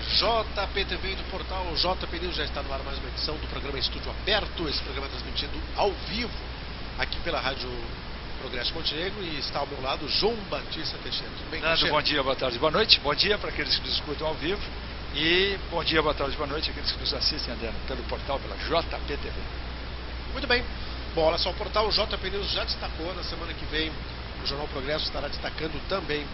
JPTV do portal JP News já está no ar mais uma edição do programa Estúdio Aberto. Esse programa é transmitido ao vivo aqui pela Rádio Progresso Montenegro e está ao meu lado João Batista Teixeira. Tudo bem, Nando, bom dia, boa tarde, boa noite. Bom dia para aqueles que nos escutam ao vivo e bom dia, boa tarde, boa noite aqueles que nos assistem pelo portal, pela JPTV. Muito bem. Bom, olha só, o portal JP News já destacou, na semana que vem o Jornal Progresso estará destacando também.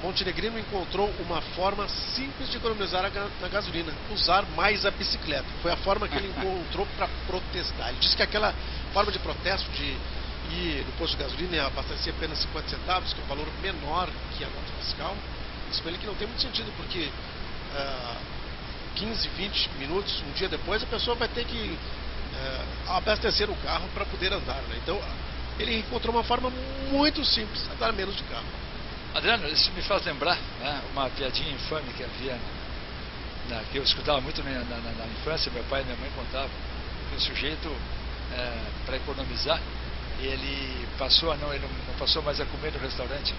Montenegrino encontrou uma forma simples de economizar a gasolina, usar mais a bicicleta. Foi a forma que ele encontrou para protestar. Ele disse que aquela forma de protesto de ir no posto de gasolina e abastecer apenas 50 centavos, que é um valor menor que a nota fiscal, isso para ele que não tem muito sentido, porque 15, 20 minutos, um dia depois, a pessoa vai ter que abastecer o carro para poder andar, né? Então, ele encontrou uma forma muito simples, andar menos de carro. Adriano, isso me faz lembrar, né, uma piadinha infame que havia, que eu escutava muito na infância, meu pai e minha mãe contavam, que o sujeito, para economizar, ele não passou mais a comer no restaurante,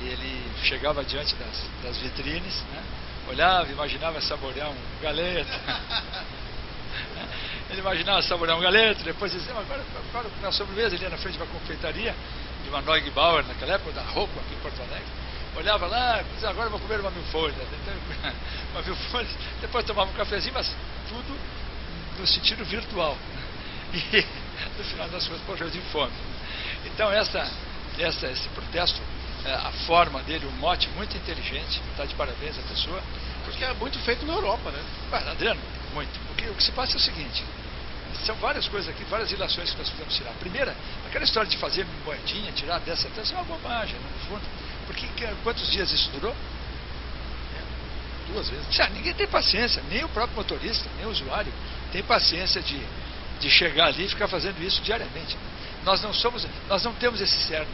ele chegava diante das vitrines, né, olhava, imaginava saborear um galeto, ele imaginava saborear um galeto, depois dizia, agora na sobremesa, ele ia na frente de uma confeitaria, de uma Neugbauer naquela época, da Rocco, aqui em Porto Alegre, olhava lá, dizia, agora eu vou comer uma mil-folhas, depois tomava um cafezinho, mas tudo no sentido virtual, e no final das contas, poxa, de fome. Então esse protesto, a forma dele, o mote muito inteligente, está de parabéns a pessoa. Porque é muito feito na Europa, né? Adriano, muito, porque o que se passa é o seguinte, são várias coisas aqui, várias ilações que nós precisamos tirar. Primeira, aquela história de fazer moedinha, tirar 10 centavos, é uma bobagem, no fundo. Porque quantos dias isso durou? 2 vezes. Ninguém tem paciência, nem o próprio motorista, nem o usuário tem paciência de chegar ali e ficar fazendo isso diariamente. Nós não temos esse cerne.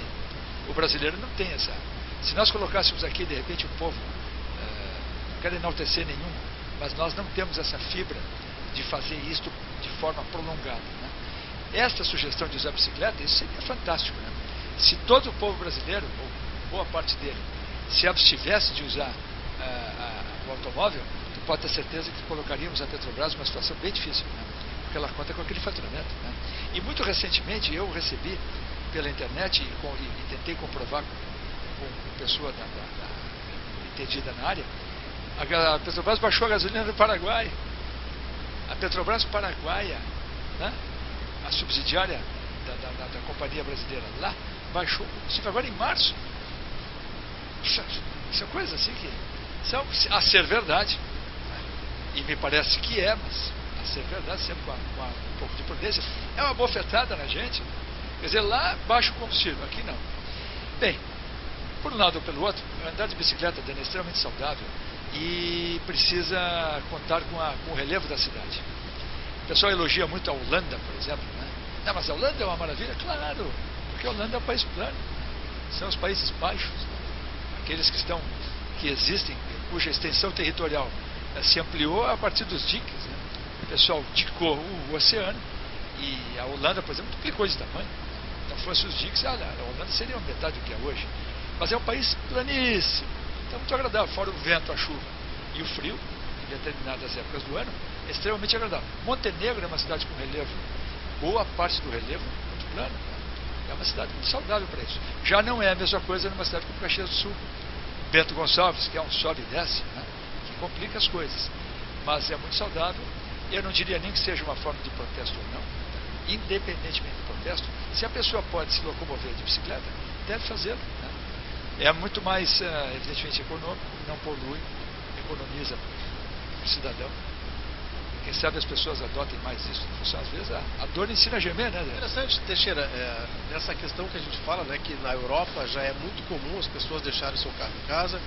O brasileiro não tem essa. Se nós colocássemos aqui, de repente, o povo, não quero enaltecer nenhum, mas nós não temos essa fibra de fazer isto de forma prolongada, né? Esta sugestão de usar bicicleta, isso seria fantástico, né? Se todo o povo brasileiro, ou boa parte dele, se abstivesse de usar o automóvel, tu pode ter certeza que colocaríamos a Petrobras numa situação bem difícil, né? Porque ela conta com aquele faturamento, né? E muito recentemente eu recebi pela internet e tentei comprovar com pessoa entendida na área, a Petrobras baixou a gasolina no Paraguai. A Petrobras paraguaia, né, a subsidiária da companhia brasileira lá, baixou, inclusive agora em março. São coisas assim que são a ser verdade, e me parece que mas a ser verdade, sempre com um pouco de prudência, é uma bofetada na gente. Quer dizer, lá baixa o combustível, aqui não. Bem, por um lado ou pelo outro, andar de bicicleta é extremamente saudável e precisa contar com o relevo da cidade. O pessoal elogia muito a Holanda, por exemplo, né? Não, mas a Holanda é uma maravilha? Claro, porque a Holanda é um país plano. São os países baixos, né? Aqueles que existem, cuja extensão territorial se ampliou a partir dos diques, né? O pessoal dicou o oceano e a Holanda, por exemplo, duplicou de tamanho. Não fosse os diques, a Holanda seria metade do que é hoje. Mas é um país planíssimo. Então, muito agradável, fora o vento, a chuva e o frio, em determinadas épocas do ano, é extremamente agradável. Montenegro é uma cidade com relevo, boa parte do relevo muito plano, né? É uma cidade muito saudável para isso. Já não é a mesma coisa numa cidade como Caxias do Sul, Bento Gonçalves, que é um sobe e desce, né? Que complica as coisas, mas é muito saudável. Eu não diria nem que seja uma forma de protesto ou não, independentemente do protesto, se a pessoa pode se locomover de bicicleta, deve fazê-lo, né? É muito mais, evidentemente, econômico, não polui, economiza o cidadão. Quem sabe as pessoas adotem mais isso. Às vezes a dor ensina a gemer, né? Interessante, Teixeira, nessa questão que a gente fala, né, que na Europa já é muito comum as pessoas deixarem seu carro em casa,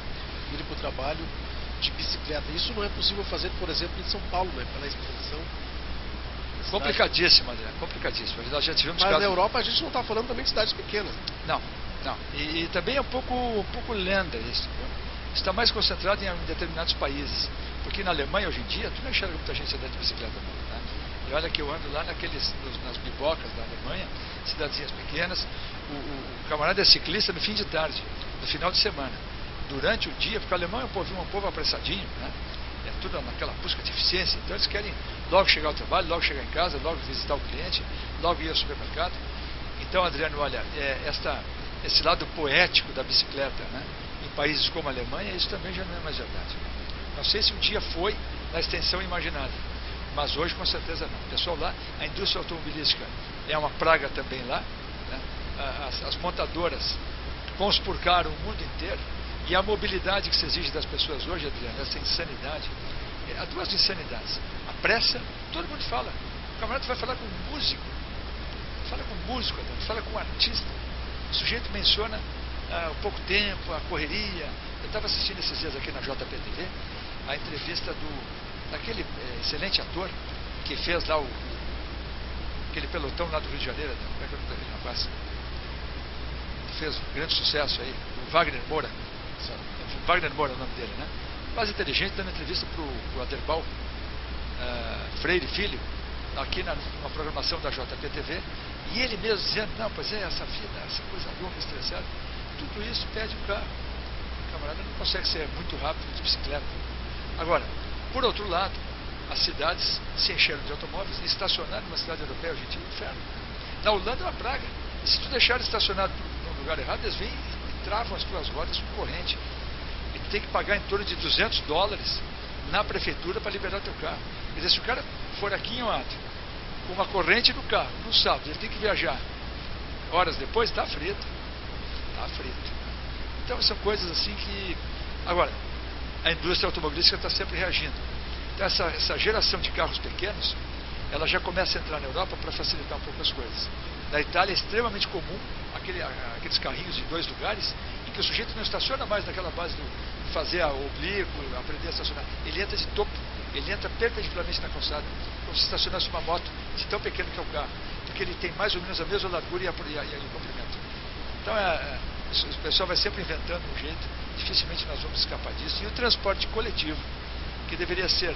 irem para o trabalho de bicicleta. Isso não é possível fazer, por exemplo, em São Paulo, né, pela exposição. Complicadíssimo, André, complicadíssimo. Nós já tivemos Mas casos... na Europa a gente não está falando também de cidades pequenas. Não. E também é um pouco lenda isso. Está mais concentrado em determinados países. Porque na Alemanha, hoje em dia, tu não enxerga muita gente andando de bicicleta, não, né? E olha que eu ando lá nas bibocas da Alemanha, cidadezinhas pequenas, o camarada é ciclista no fim de tarde, no final de semana. Durante o dia, porque o alemão é um povo apressadinho, né? É tudo naquela busca de eficiência. Então eles querem logo chegar ao trabalho, logo chegar em casa, logo visitar o cliente, logo ir ao supermercado. Então, Adriano, olha, esse lado poético da bicicleta, né, em países como a Alemanha, isso também já não é mais verdade. Não sei se um dia foi na extensão imaginada, mas hoje com certeza não. O pessoal lá, a indústria automobilística é uma praga também lá, né? As montadoras conspurcaram o mundo inteiro, e a mobilidade que se exige das pessoas hoje, Adriano, essa insanidade, há duas insanidades. A pressa, todo mundo fala. O camarada vai falar com um músico, Adriano, fala com um artista. O sujeito menciona o pouco tempo, a correria. Eu estava assistindo esses dias aqui na JPTV a entrevista daquele excelente ator que fez lá aquele pelotão lá do Rio de Janeiro. Como é que é o nome daquele rapaz? Fez um grande sucesso aí, o Wagner Moura. Wagner Moura é o nome dele, né? Quase inteligente, dando entrevista para o Aderbal Freire Filho, aqui numa programação da JPTV, e ele mesmo dizendo, não, pois é, essa vida, essa coisa louca, estressada, tudo isso pede um carro. O camarada não consegue ser muito rápido de bicicleta. Agora, por outro lado, as cidades se encheram de automóveis, e estacionar numa cidade europeia hoje em dia é um inferno. Na Holanda é uma praga. E se tu deixar estacionado no lugar errado, eles vêm e travam as tuas rodas com corrente. E tu tem que pagar em torno de $200 na prefeitura para liberar teu carro. Quer dizer, se o cara for aqui em Oato, com uma corrente no carro, no sábado, ele tem que viajar horas depois, está frito. Está frito. Então são coisas assim que... Agora, a indústria automobilística está sempre reagindo. Então essa geração de carros pequenos, ela já começa a entrar na Europa para facilitar um pouco as coisas. Na Itália é extremamente comum aqueles carrinhos de 2 lugares, em que o sujeito não estaciona mais naquela base de fazer a oblíquo, aprender a estacionar. Ele entra de topo, ele entra perpendicularmente na calçada, como se estacionasse uma moto, de tão pequeno que é o carro, porque ele tem mais ou menos a mesma largura e o comprimento. Então o pessoal vai sempre inventando um jeito, dificilmente nós vamos escapar disso. E o transporte coletivo, que deveria ser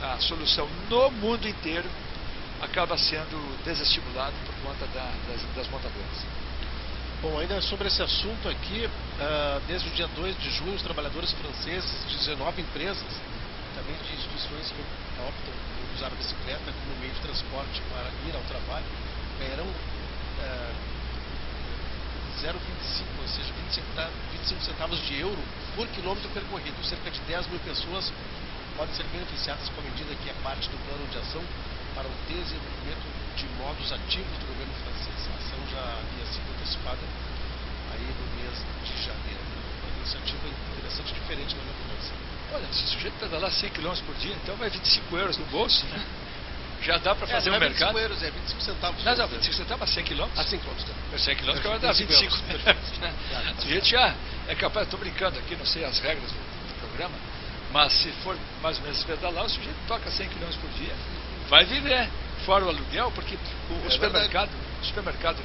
a solução no mundo inteiro, acaba sendo desestimulado por conta das montadoras. Bom, ainda sobre esse assunto aqui, desde o dia 2 de junho, os trabalhadores franceses de 19 empresas, também de instituições que optam por usar a bicicleta como meio de transporte para ir ao trabalho, ganharão 0,25, ou seja, 25 centavos de euro por quilômetro percorrido. Cerca de 10 mil pessoas podem ser beneficiadas com a medida que é parte do plano de ação para o desenvolvimento de modos ativos do governo francês. A ação já havia sido antecipada aí no mês de janeiro. Uma iniciativa interessante, diferente da França. Olha, se o sujeito pedalar 100 km por dia, então vai 25 euros no bolso, né? Já dá para fazer um mercado. 25 euros, 25 centavos. Não, 25 centavos, 100 km? A 100 km. 100 km que vai dar 25. O sujeito já é capaz, estou brincando aqui, não sei as regras do programa, mas se for mais ou menos pedalar, o sujeito toca 100 km por dia, vai viver, fora o aluguel, porque o supermercado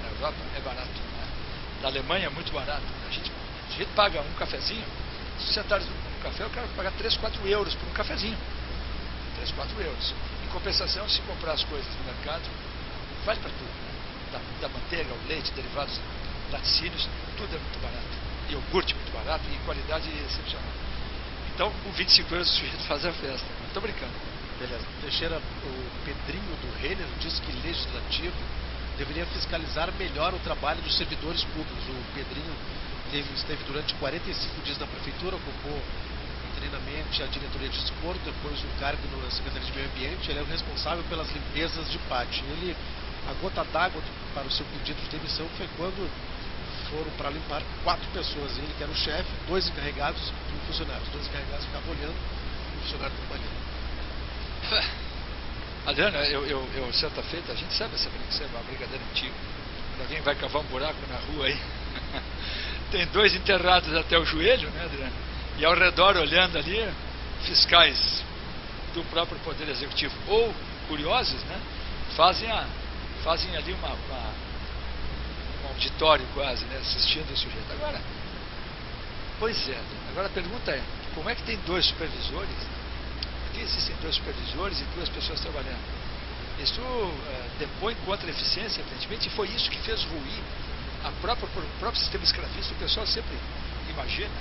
na Europa é barato, né? Na Alemanha é muito barato. A gente paga um cafezinho, se sentares no café, eu quero pagar 3, 4 euros por um cafezinho. 3, 4 euros. Em compensação, se comprar as coisas no mercado, vale para tudo, né? Da manteiga, ao leite, derivados, laticínios, tudo é muito barato. Iogurte muito barato e qualidade excepcional. Então, com 25 euros o sujeito faz a festa. Estou brincando. Beleza. Teixeira, o Pedrinho do Renner disse que legislativo deveria fiscalizar melhor o trabalho dos servidores públicos. O Pedrinho esteve durante 45 dias na prefeitura, ocupou interinamente a diretoria de desporto, depois um cargo na Secretaria de Meio Ambiente. Ele é o responsável pelas limpezas de pátio. A gota d'água para o seu pedido de demissão foi quando foram para limpar 4 pessoas. Ele, que era o chefe, 2 encarregados e um funcionário. Os 2 encarregados ficavam olhando e o funcionário trabalhando. Adriano, eu certa feita, a gente sabe essa é uma brincadeira antiga. Quando alguém vai cavar um buraco na rua aí, tem 2 enterrados até o joelho, né, Adriano? E ao redor, olhando ali, fiscais do próprio Poder Executivo ou curiosos, né, fazem ali um auditório quase, né, assistindo o sujeito. Agora, pois é, agora a pergunta é, como é que tem 2 supervisores? Por que existem 2 supervisores e 2 pessoas trabalhando? Isso depõe contra a eficiência, evidentemente, e foi isso que fez ruir o próprio sistema escravista. O pessoal sempre imagina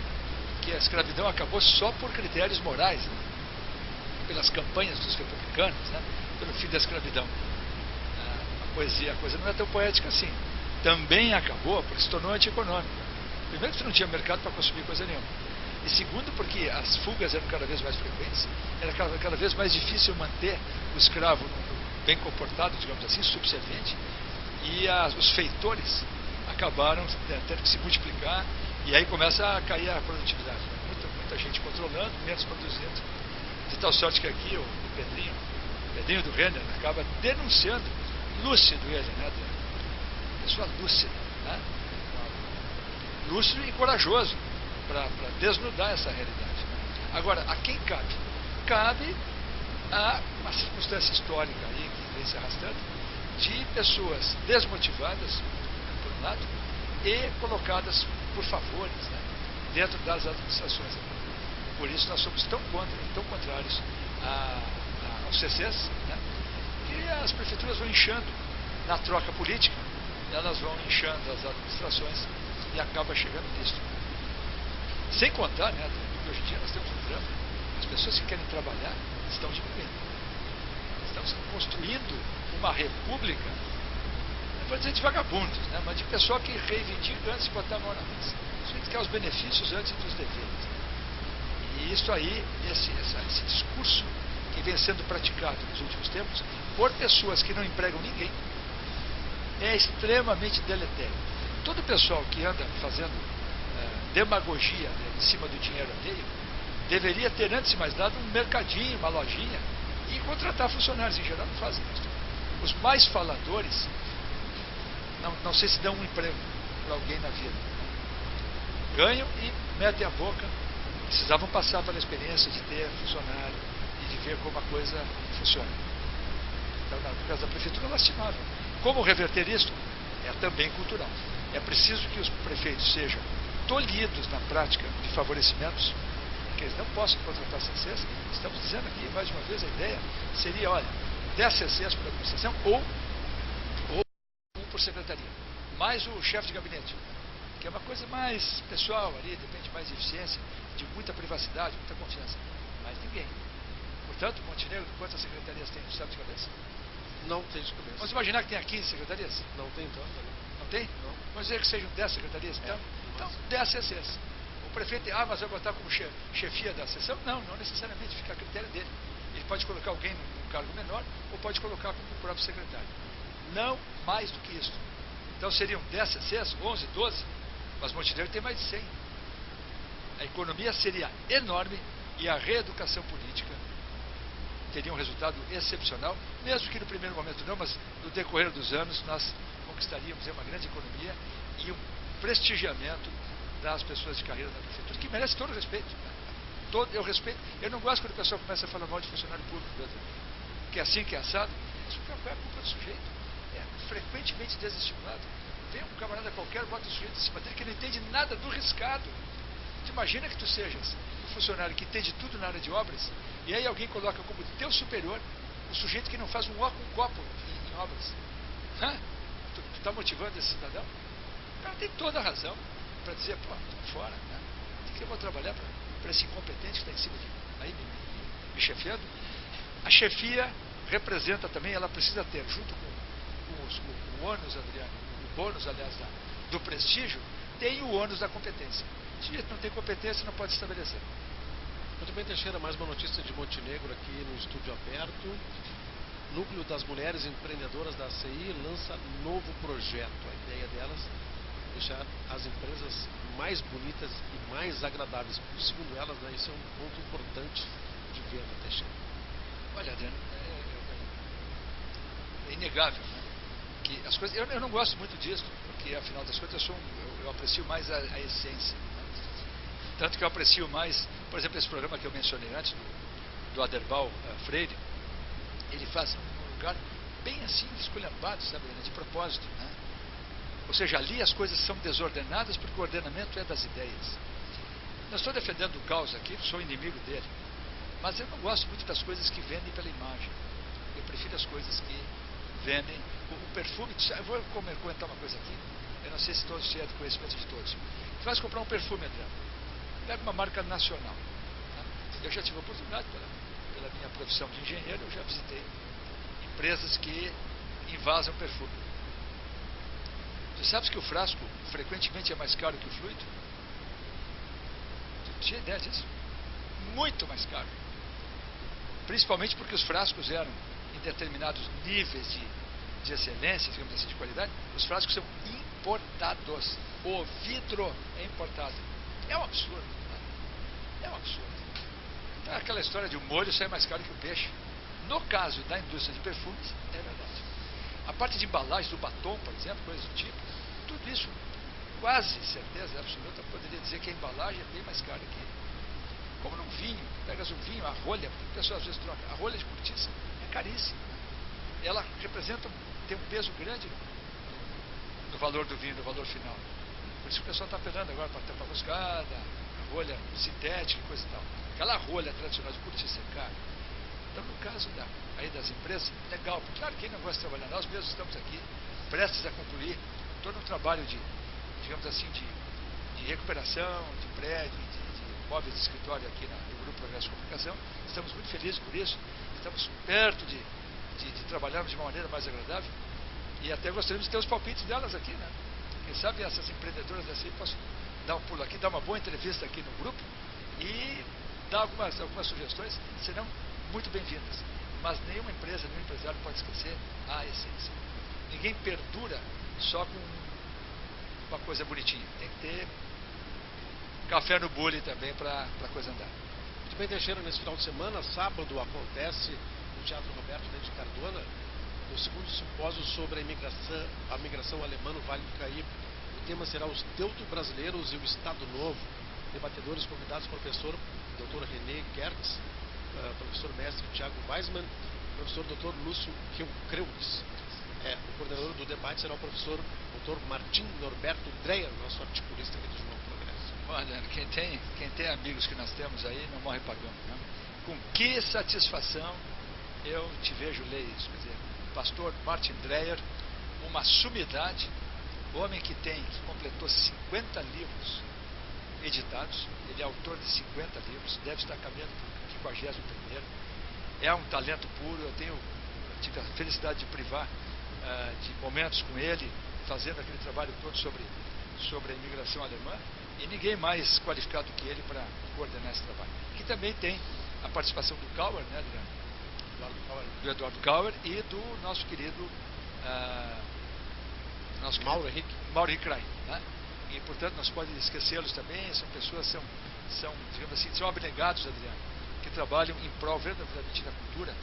que a escravidão acabou só por critérios morais, né? pelas campanhas dos republicanos, né, pelo fim da escravidão. A coisa não é tão poética assim. Também acabou porque se tornou antieconômica. Primeiro, que você não tinha mercado para consumir coisa nenhuma. E segundo, porque as fugas eram cada vez mais frequentes, era cada vez mais difícil manter o escravo bem comportado, digamos assim, subserviente, e os feitores acabaram tendo que se multiplicar, e aí começa a cair a produtividade. Muita gente controlando, menos produzindo. De tal sorte que aqui o Pedrinho do Renner, acaba denunciando, lúcido ele, né? Pessoa lúcida, né? Lúcido e corajoso para desnudar essa realidade. Agora, a quem cabe? Cabe a uma circunstância histórica aí que vem se arrastando de pessoas desmotivadas, por um lado, e colocadas por favores, né, dentro das administrações. Por isso nós somos tão contrários aos CCs, né, que as prefeituras vão inchando na troca política, elas vão inchando as administrações e acaba chegando nisso. Sem contar, né, que hoje em dia nós temos um drama. As pessoas que querem trabalhar estão diminuindo. Estamos construindo uma república, não vou dizer de vagabundos, né, mas de pessoa que reivindica antes de botar a mão na mesa. A gente quer os benefícios antes dos deveres. E isso aí, esse discurso que vem sendo praticado nos últimos tempos por pessoas que não empregam ninguém é extremamente deletério. Todo o pessoal que anda fazendo demagogia, né, em cima do dinheiro alheio deveria ter, antes de mais nada, um mercadinho, uma lojinha e contratar funcionários. Em geral não fazem isso. Os mais faladores não sei se dão um emprego para alguém na vida. Ganham e metem a boca. Precisavam passar pela experiência de ter funcionário e de ver como a coisa funciona. Então, no caso da prefeitura, lastimável. Como reverter isso? É também cultural. É preciso que os prefeitos sejam tolhidos na prática de favorecimentos, que eles não possam contratar CCs. Estamos dizendo aqui, mais uma vez, a ideia seria, olha, 10 CCs por administração ou um por secretaria, mais o chefe de gabinete, que é uma coisa mais pessoal ali, depende mais de eficiência, de muita privacidade, muita confiança. Mas ninguém. Portanto, Montenegro, quantas secretarias tem? Sabe de cabeça? Não tem de cabeça. Vamos imaginar que tenha 15 secretarias? Não tem tanto. Não tem? Não. Vamos dizer que sejam 10 secretarias, então? Então, 10 CCs. O prefeito, mas vai botar como chefia da sessão? Não necessariamente, fica a critério dele. Ele pode colocar alguém num cargo menor ou pode colocar como o próprio secretário. Não mais do que isso. Então seriam 10 CCs, 11, 12, mas Montenegro tem mais de 100. A economia seria enorme e a reeducação política teria um resultado excepcional, mesmo que no primeiro momento não, mas no decorrer dos anos nós conquistaríamos uma grande economia e um prestigiamento das pessoas de carreira da prefeitura, que merece todo o respeito. Eu respeito. Eu não gosto quando o pessoal começa a falar mal de funcionário público, que é assim, que é assado. Isso qual é a culpa do sujeito? É frequentemente desestimulado. Vem um camarada qualquer, bota o sujeito em cima dele que não entende nada do riscado. Tu imagina que tu sejas um funcionário que entende tudo na área de obras, e aí alguém coloca como teu superior um sujeito que não faz um copo em obras. Tu está motivando esse cidadão? O cara tem toda a razão para dizer, pô, estou fora, né? O que eu vou trabalhar para esse incompetente que está em cima de mim, aí me chefiando? A chefia representa também, ela precisa ter, junto com o ônus, Adriano, o bônus, aliás, do prestígio, tem o ônus da competência. Se não tem competência, não pode estabelecer. Muito bem, Teixeira, mais uma notícia de Montenegro aqui no estúdio aberto. Núcleo das Mulheres Empreendedoras da ACI lança novo projeto. A ideia delas é deixar as empresas mais bonitas e mais agradáveis. Segundo elas, né, isso é um ponto importante de venda, Teixeira. Olha, Adriano, é inegável, né, que as coisas. Eu não gosto muito disso, porque afinal das contas eu aprecio mais a essência. Tanto que eu aprecio mais, por exemplo, esse programa que eu mencionei antes, do Aderbal Freire, ele faz num lugar bem assim, esculhambado, sabe, de propósito, né? Ou seja, ali as coisas são desordenadas porque o ordenamento é das ideias. Não estou defendendo o caos aqui, sou inimigo dele, mas eu não gosto muito das coisas que vendem pela imagem. Eu prefiro as coisas que vendem. O perfume, eu vou comentar uma coisa aqui, eu não sei se todos é do conhecimento de todos. Você vai comprar um perfume, Adriano, pega uma marca nacional. Tá? Eu já tive a oportunidade pela minha profissão de engenheiro, eu já visitei empresas que invasam perfume. Você sabe que o frasco frequentemente é mais caro que o fluido? Você tinha ideia disso? Muito mais caro. Principalmente porque os frascos eram em determinados níveis de excelência, digamos assim, de qualidade. Os frascos são importados. O vidro é importado. É um absurdo. Né? É um absurdo. Então, aquela história de o molho sai mais caro que o peixe. No caso da indústria de perfumes, é verdade. A parte de embalagem do batom, por exemplo, coisas do tipo, tudo isso, quase certeza absoluta, eu poderia dizer que a embalagem é bem mais cara que... Como num vinho, pegas um vinho, a rolha, porque a pessoa às vezes troca, a rolha de cortiça é caríssima. Ela representa, tem um peso grande no valor do vinho, no valor final. Por isso que o pessoal está apelando agora para tampa roscada, a rolha sintética e coisa e tal. Aquela rolha tradicional de cortiça é cara. Então, no caso aí das empresas, legal, porque claro, quem não gosta de trabalhar, nós mesmos estamos aqui, prestes a concluir todo um trabalho de, digamos assim, de recuperação, de prédio, de móveis de escritório aqui no Grupo Progresso de Comunicação. Estamos muito felizes por isso, estamos perto de trabalharmos de uma maneira mais agradável e até gostaríamos de ter os palpites delas aqui, né? Quem sabe essas empreendedoras assim possam dar um pulo aqui, dar uma boa entrevista aqui no grupo e dar algumas sugestões, serão muito bem-vindas. Mas nenhuma empresa, nenhum empresário pode esquecer a essência. Ninguém perdura só com uma coisa bonitinha. Tem que ter café no bule também para a coisa andar. Muito bem, Teixeira, nesse final de semana, sábado, acontece no Teatro Roberto de Cardona o segundo simpósio sobre a migração alemã no Vale do Caí. O tema será os teuto-brasileiros e o Estado Novo. Debatedores convidados, professor Dr. René Gertz, professor mestre Tiago Weismann, professor Dr. Lúcio Kreutz. O coordenador do debate será o professor Dr. Martim Norberto Dreyer, nosso articulista aqui do Jornal Progresso. Olha, quem tem amigos que nós temos aí não morre pagando, né? Com que satisfação eu te vejo ler isso. Quer dizer, pastor Martin Dreyer, uma sumidade, homem que completou 50 livros editados, ele é autor de 50 livros, deve estar caminhando para o 51º, é um talento puro. Eu tive a felicidade de privar de momentos com ele, fazendo aquele trabalho todo sobre a imigração alemã, e ninguém mais qualificado que ele para coordenar esse trabalho. Que também tem a participação do Kauer, né, do Eduardo Kauer e do nosso querido Mauro Henrique Rein, né? E portanto nós podemos esquecê-los também. São pessoas, são digamos assim, são abnegados, Adriano, que trabalham em prol verdadeiramente da cultura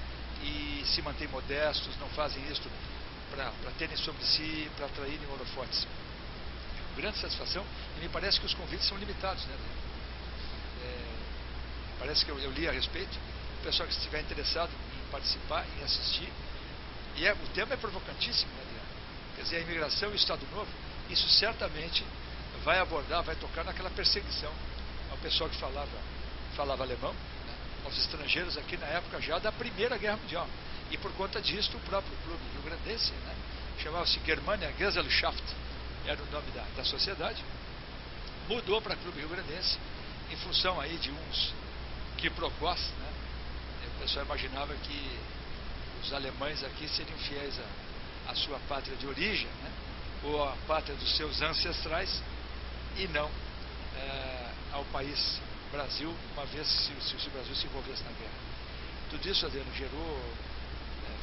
e se mantêm modestos, não fazem isto para terem sobre si, para atraírem holofotes. Com grande satisfação, e me parece que os convites são limitados, né, Adriano? Parece que eu li a respeito. O pessoal que estiver interessado em participar, em assistir, e o tema é provocantíssimo, né, Adriano? Quer dizer, a imigração e o Estado Novo, isso certamente vai abordar, vai tocar naquela perseguição ao pessoal que falava alemão, né, aos estrangeiros aqui na época já da Primeira Guerra Mundial. E por conta disso, o próprio clube rio-grandense, né, chamava-se Germania Gesellschaft, era o nome da sociedade, mudou para Clube Rio-Grandense em função aí de uns quiproquós, né? O pessoal imaginava que os alemães aqui seriam fiéis à sua pátria de origem, né? Ou à pátria dos seus ancestrais, e não ao país Brasil, uma vez se o Brasil se envolvesse na guerra. Tudo isso, Adriano, gerou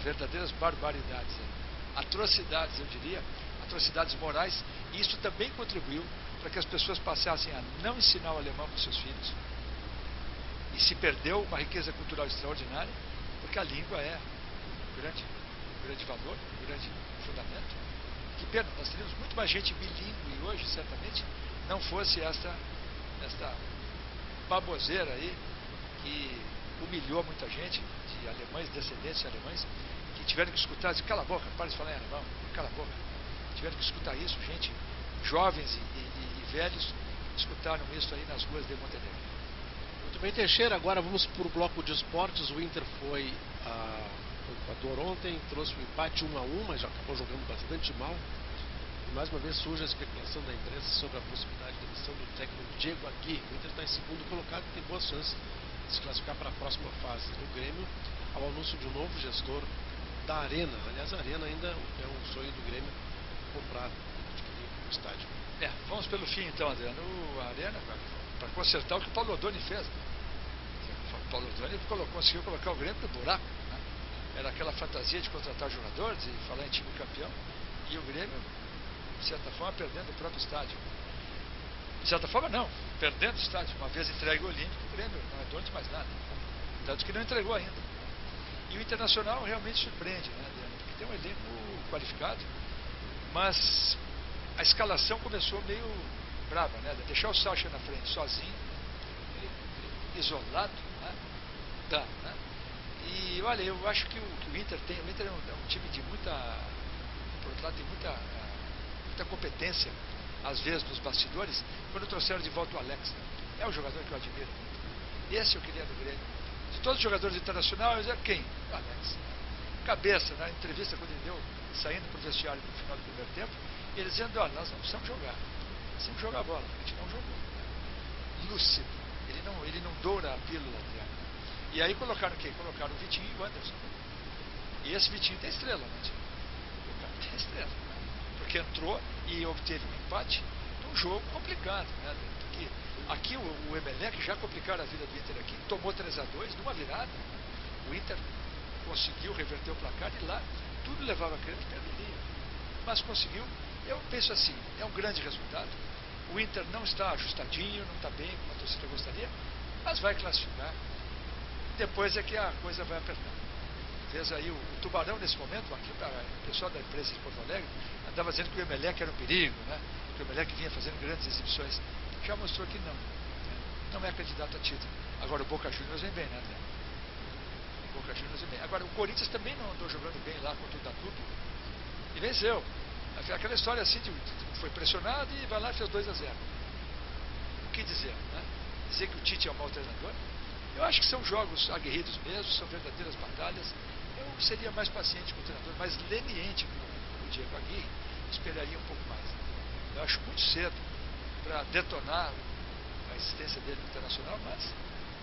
verdadeiras barbaridades, atrocidades, eu diria, atrocidades morais, e isso também contribuiu para que as pessoas passassem a não ensinar o alemão para os seus filhos. E se perdeu uma riqueza cultural extraordinária, porque a língua é um grande valor, um grande fundamento. Que pena, nós teríamos muito mais gente bilíngue hoje, certamente, não fosse esta baboseira aí, que humilhou muita gente, de alemães, descendentes de alemães, que tiveram que escutar, dizer, cala a boca, para de falar em alemão, cala a boca. Tiveram que escutar isso, gente, jovens e velhos, escutaram isso aí nas ruas de Montenegro. Muito bem, Teixeira, agora vamos para o bloco de esportes. O Inter foi ao Equador ontem, trouxe um empate 1-1, mas já acabou jogando bastante mal. E mais uma vez surge a especulação da imprensa sobre a possibilidade de demissão do técnico Diego Aguirre. O Inter está em segundo colocado e tem boas chances se classificar para a próxima fase. O Grêmio, ao anúncio de um novo gestor da Arena. Aliás, a Arena ainda é um sonho do Grêmio comprar, adquirir o estádio. Vamos pelo fim então, Adriano. A Arena, para consertar o que o Paulo Odoni fez. O Paulo Odoni conseguiu colocar o Grêmio no buraco. Né? Era aquela fantasia de contratar jogadores e falar em time campeão. E o Grêmio, de certa forma, perdendo o próprio estádio. De certa forma, não. Perdendo o estádio. Uma vez entregue o Olímpico, o Grêmio não é dono de mais nada. Tanto que não entregou ainda. E o Internacional realmente surpreende, né, Adriano? Porque tem um elenco qualificado, mas a escalação começou meio brava, né? Deixar o Sacha na frente sozinho, isolado, né? Dá, né? E olha, eu acho que o Inter é um time de muita, por outro lado, tem muita competência, às vezes nos bastidores. Quando trouxeram de volta o Alex, né? É um jogador que eu admiro muito. Esse eu queria do Grêmio. De todos os jogadores internacionais, eu dizia quem? O Alex. Cabeça, na entrevista quando ele deu, saindo para o vestiário no final do primeiro tempo, ele dizendo, olha, nós não precisamos jogar. Precisamos jogar a bola. A gente não jogou. Lúcido. Ele não doura a pílula. E aí colocaram quem? Colocaram o Vitinho e o Anderson. E esse Vitinho tem estrela, né? O cara tem estrela. Né? Porque entrou e obteve um empate num jogo complicado, né? Porque aqui o Emelec já complicaram a vida do Inter aqui, tomou 3-2 numa virada. O Inter conseguiu reverter o placar e lá tudo levava a crer que perderia. Mas conseguiu. Eu penso assim, é um grande resultado. O Inter não está ajustadinho, não está bem como a torcida gostaria, mas vai classificar. Depois é que a coisa vai apertar. Fez aí o Tubarão nesse momento, aqui o pessoal da imprensa de Porto Alegre andava dizendo que o Emelec era um perigo, né? Que o Emelec vinha fazendo grandes exibições. Já mostrou que não. Não é candidato a título. Agora o Boca Juniors vem bem, né, Adriano? O Boca Juniors vem bem. Agora o Corinthians também não andou jogando bem lá contra o Danúbio. E venceu. Aquela história assim, foi pressionado e vai lá e fez 2-0. O que dizer, né? Dizer que o Tite é um mau treinador? Eu acho que são jogos aguerridos mesmo, são verdadeiras batalhas. Eu seria mais paciente com o treinador, mais leniente com o Diego Aguirre, esperaria um pouco mais. Eu acho muito cedo para detonar a existência dele no Internacional, mas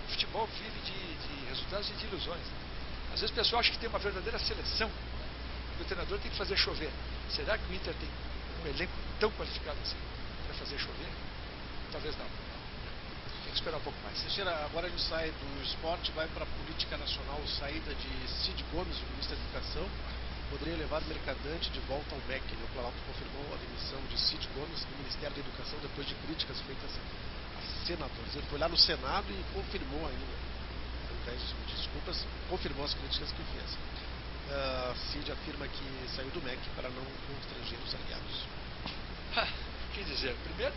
o futebol vive de resultados e de ilusões. Né? Às vezes o pessoal acha que tem uma verdadeira seleção, né? Que o treinador tem que fazer chover. Será que o Inter tem um elenco tão qualificado assim para fazer chover? Talvez não. Tem que esperar um pouco mais. Teixeira, agora a gente sai do esporte, vai para a política nacional, saída de Cid Gomes, o ministro da Educação, poderia levar o Mercadante de volta ao MEC. O Planalto confirmou a demissão de Cid Gomes do Ministério da Educação depois de críticas feitas a senadores. Ele foi lá no Senado e confirmou ainda, ao invés de desculpas, confirmou as críticas que fez. Cid afirma que saiu do MEC para não constranger os aliados. O que dizer? Primeiro,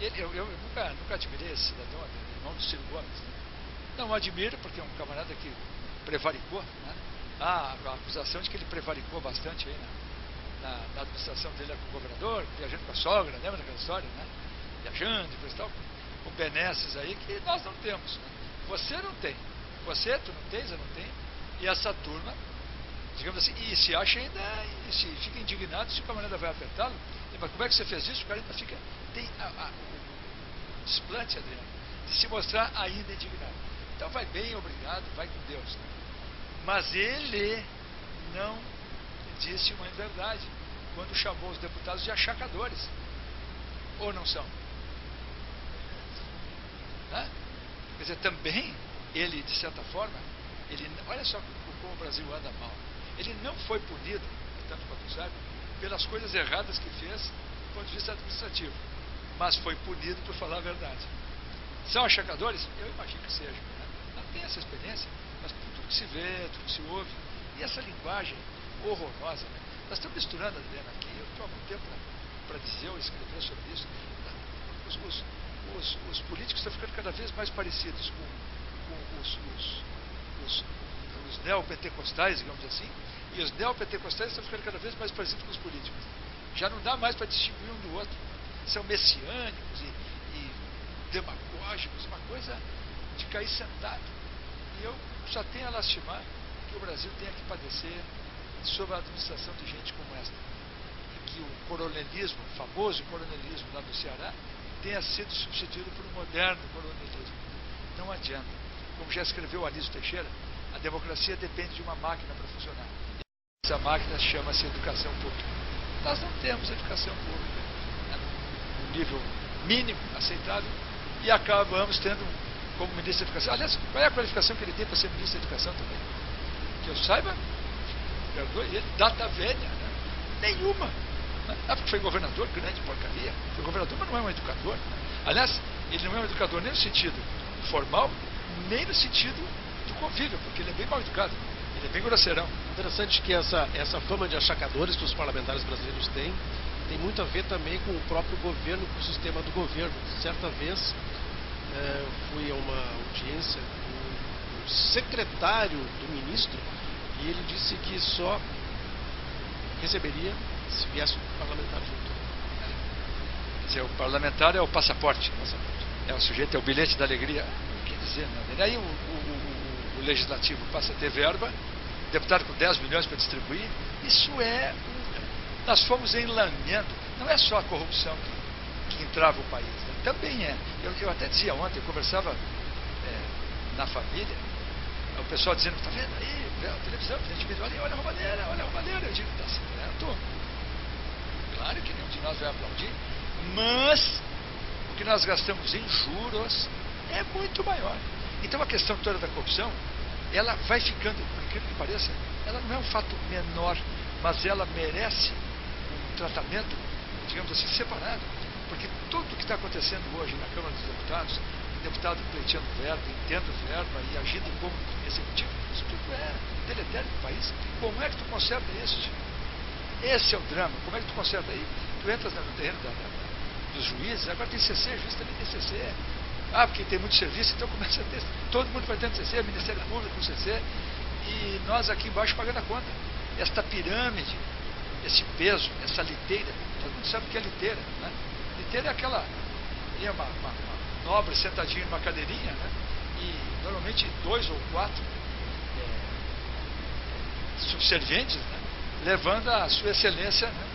eu nunca admirei esse cidadão, irmão do Ciro Gomes. Né? Não admiro porque é um camarada que prevaricou. Né? A acusação de que ele prevaricou bastante aí na administração dele com o governador, viajando com a sogra, lembra daquela história? Né? Viajando e coisa e tal, com benesses aí que nós não temos. Né? Você não tem. Tu não tens, eu não tenho. E essa turma, digamos assim, e se acha ainda, e se fica indignado se o camarada vai apertá-lo. Mas como é que você fez isso? O cara ainda fica. Tem o desplante, Adriano, de se mostrar ainda indignado. Então vai bem, obrigado, vai com Deus. Né? Mas ele não disse uma inverdade quando chamou os deputados de achacadores. Ou não são? Né? Quer dizer, também ele, de certa forma, olha só como o Brasil anda mal. Ele não foi punido, tanto quanto sabe, pelas coisas erradas que fez do ponto de vista administrativo, mas foi punido por falar a verdade. São achacadores? Eu imagino que sejam. Né? Não tem essa experiência, mas por tudo que se vê, tudo que se ouve, e essa linguagem horrorosa. Né? Nós estamos misturando, Adriana, aqui, eu estou há muito tempo para dizer ou escrever sobre isso. Os políticos estão ficando cada vez mais parecidos com os neopentecostais, digamos assim, e os neopentecostais estão ficando cada vez mais parecidos com os políticos. Já não dá mais para distinguir um do outro. São messiânicos e demagógicos, uma coisa de cair sentado. E eu só tenho a lastimar que o Brasil tenha que padecer sob a administração de gente como esta. E que o coronelismo, o famoso coronelismo lá do Ceará, tenha sido substituído por um moderno coronelismo. Não adianta. como já escreveu Anísio Teixeira, a democracia depende de uma máquina para funcionar. Essa máquina chama-se educação pública. Nós não temos educação pública, né, no nível mínimo aceitável, e acabamos tendo como ministro da Educação. Aliás, qual é a qualificação que ele tem para ser ministro da Educação também? Que eu saiba, perdoe ele, data velha, né? Nenhuma. Né? Porque foi governador, grande porcaria. Foi governador, mas não é um educador. Né? Aliás, ele não é um educador nem no sentido formal, nem no sentido do convívio, porque ele é bem mal educado. Ele é bem grosseirão. Interessante que essa fama de achacadores que os parlamentares brasileiros têm tem muito a ver também com o próprio governo, com o sistema do governo. Certa vez, eu fui a uma audiência com o secretário do ministro e ele disse que só receberia se viesse um parlamentar junto. Quer dizer, o parlamentar é o passaporte. É o sujeito, é o bilhete da alegria. Não quer dizer nada. E aí o legislativo passa a ter verba, deputado com 10 milhões para distribuir. Isso é... Nós fomos enlameando. Não é só a corrupção que entrava o país. Né? Também é. Eu até dizia ontem, eu conversava na família, o pessoal dizendo, está vendo aí, a televisão, olha a roubalheira. Eu digo, está certo. Claro que nenhum de nós vai aplaudir, mas o que nós gastamos em juros é muito maior. Então a questão toda da corrupção, ela vai ficando, por incrível que pareça, ela não é um fato menor, mas ela merece um tratamento, digamos assim, separado. Porque tudo o que está acontecendo hoje na Câmara dos Deputados, o deputado pleiteando verba, entendo verba e agindo como executivo, isso tudo é deletério do país. Como é que tu conserta isso? Esse é o drama. Como é que tu conserta aí? Tu entras no terreno dos juízes, agora tem CC, juiz também tem CC. Porque tem muito serviço, então começa a ter. Todo mundo vai tendo CC, Ministério Público com CC, e nós aqui embaixo pagando a conta. Esta pirâmide, esse peso, essa liteira, todo mundo sabe o que é liteira, né? Liteira é aquela, uma nobre sentadinha numa cadeirinha, né? E normalmente 2 ou 4 subservientes, né? Levando a sua excelência, né?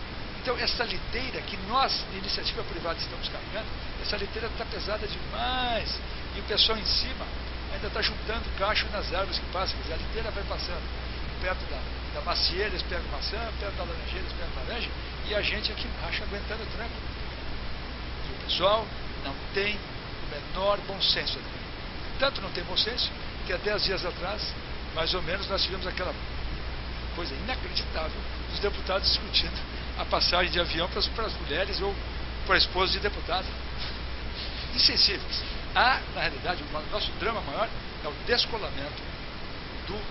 Então essa liteira que nós, iniciativa privada, estamos carregando, essa liteira está pesada demais, e o pessoal em cima ainda está juntando cacho nas árvores que passam. Quer dizer, a liteira vai passando perto da macieira, eles pegam maçã, perto da laranjeira, eles pegam laranja, e a gente aqui embaixo aguentando o tranco. E o pessoal não tem o menor bom senso. Tanto não tem bom senso, que há 10 dias atrás, mais ou menos, nós tivemos aquela coisa inacreditável dos deputados discutindo a passagem de avião para as mulheres ou para a esposa de deputado. Insensíveis. Na realidade, o nosso drama maior é o descolamento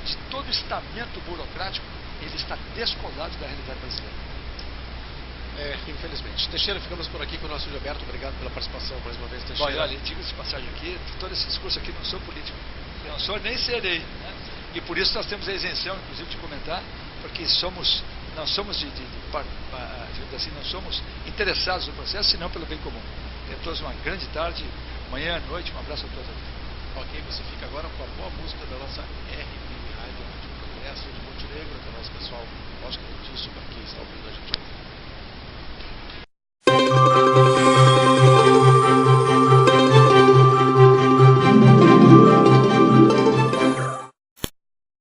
de todo o estamento burocrático. Ele está descolado da realidade brasileira. Infelizmente. Teixeira, ficamos por aqui com o nosso Gilberto. Obrigado pela participação mais uma vez, Teixeira. Olha, diga-se de passagem aqui, todo esse discurso aqui não sou político. Eu não sou nem serei, né? E por isso nós temos a isenção, inclusive, de comentar, porque não somos digamos assim, não somos interessados no processo, senão pelo bem comum. Tenham todos uma grande tarde, manhã, noite, um abraço a todos. Ok, você fica agora com a boa música da nossa RBN Rádio, Rádio Progresso de Montenegro, que é o nosso pessoal gosta disso, para quem está ouvindo a gente.